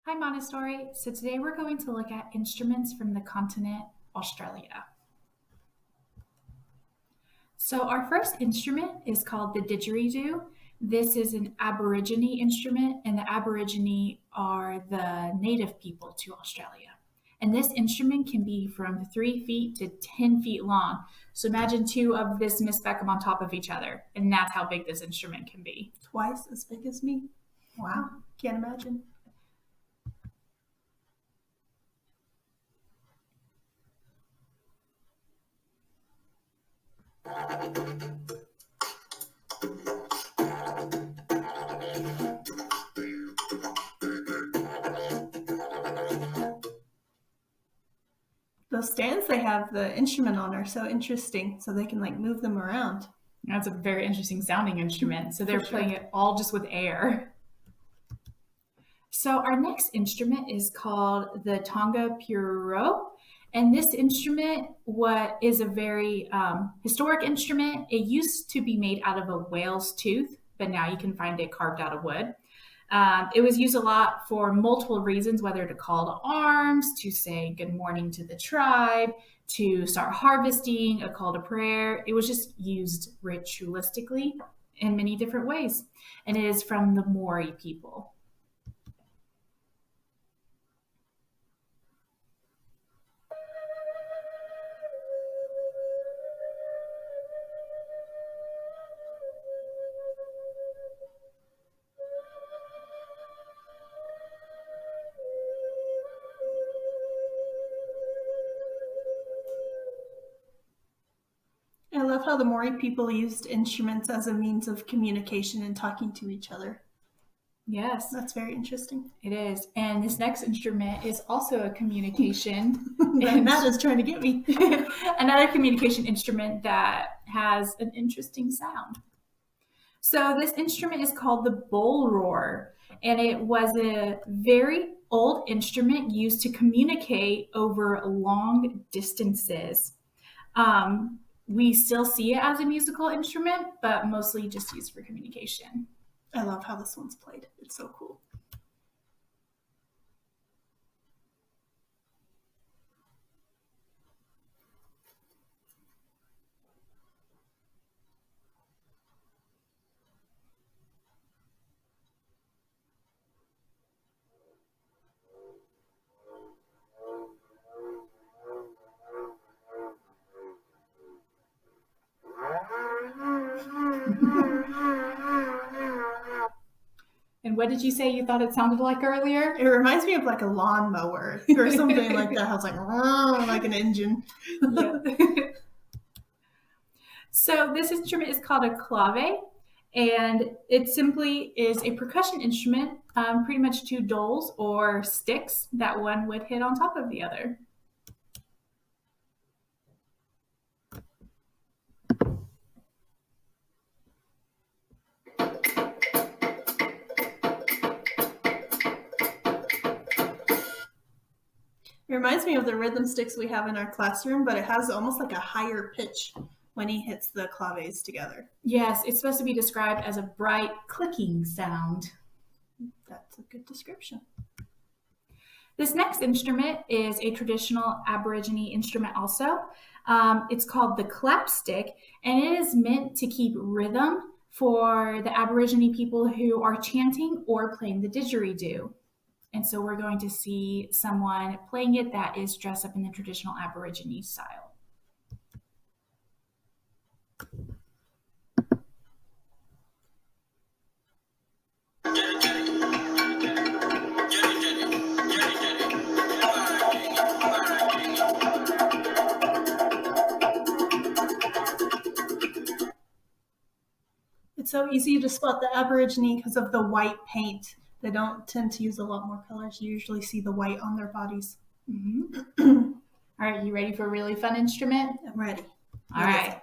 Hi, Montessori. So today we're going to look at instruments from the continent Australia. So our first instrument is called the didgeridoo. This is an Aborigine instrument, and the Aborigine are the native people to Australia. And this instrument can be from 3 feet to 10 feet long. So imagine two of this Miss Beckham on top of each other, and that's how big this instrument can be. Twice as big as me. Wow, can't imagine. Those stands they have the instrument on are so interesting, so they can like move them around. That's a very interesting sounding instrument. So they're playing it all just with air. So our next instrument is called the Tonga Puro. And this instrument is a very historic instrument. It used to be made out of a whale's tooth, but now you can find it carved out of wood. It was used a lot for multiple reasons, whether to call to arms, to say good morning to the tribe, to start harvesting, a call to prayer. It was just used ritualistically in many different ways. And it is from the Maori people. I love how the Maori people used instruments as a means of communication and talking to each other. Yes, That's very interesting. it is. And this next instrument is also a communication. That is trying to get me. Another communication instrument that has an interesting sound. So this instrument is called the bull roar, and it was a very old instrument used to communicate over long distances. We still see it as a musical instrument, but mostly just used for communication. I love how this one's played. It's so cool. And what did you say you thought it sounded like earlier? It reminds me of like a lawnmower or something like that. I was like an engine. So this instrument is called a clave, and it simply is a percussion instrument, pretty much two doles or sticks that one would hit on top of the other. It reminds me of the rhythm sticks we have in our classroom, but it has almost like a higher pitch when he hits the claves together. Yes, it's supposed to be described as a bright clicking sound. That's a good description. This next instrument is a traditional Aborigine instrument also. It's called the clapstick, and it is meant to keep rhythm for the Aborigine people who are chanting or playing the didgeridoo. And so we're going to see someone playing it that is dressed up in the traditional Aborigine style. It's so easy to spot the Aborigine because of the white paint. They don't tend to use a lot more colors. You usually see the white on their bodies. Mm-hmm. All right, you ready for a really fun instrument? I'm ready. All right.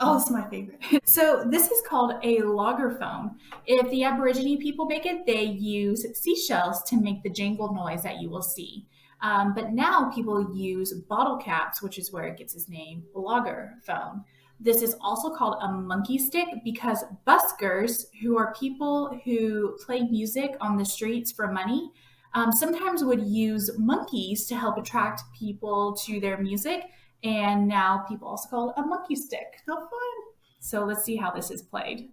Oh, it's my favorite. So this is called a loggerphone. If the Aborigine people make it, they use seashells to make the jangle noise that you will see. But now people use bottle caps, which is where it gets its name, loggerphone. This is also called a monkey stick because buskers, who are people who play music on the streets for money, sometimes would use monkeys to help attract people to their music. And now people also call it a monkey stick. How fun. So let's see how this is played.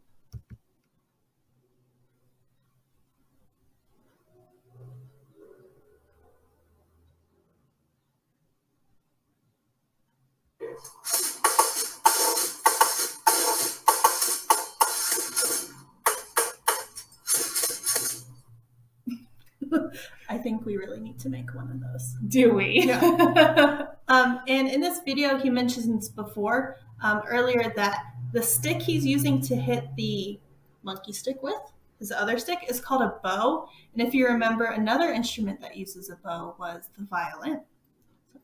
I think we really need to make one of those. Do we? Yeah. And in this video, he mentions before, earlier, that the stick he's using to hit the monkey stick with, his other stick, is called a bow. And if you remember, another instrument that uses a bow was the violin. So,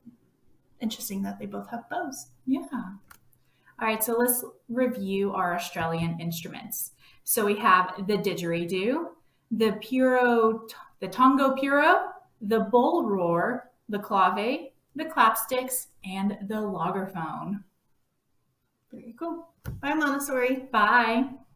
interesting that they both have bows. Yeah. All right, so let's review our Australian instruments. So we have the didgeridoo, the Tongo Puro, the bull roar, the clave, the clapsticks, and the loggerphone. Very cool. Bye, Montessori. Bye.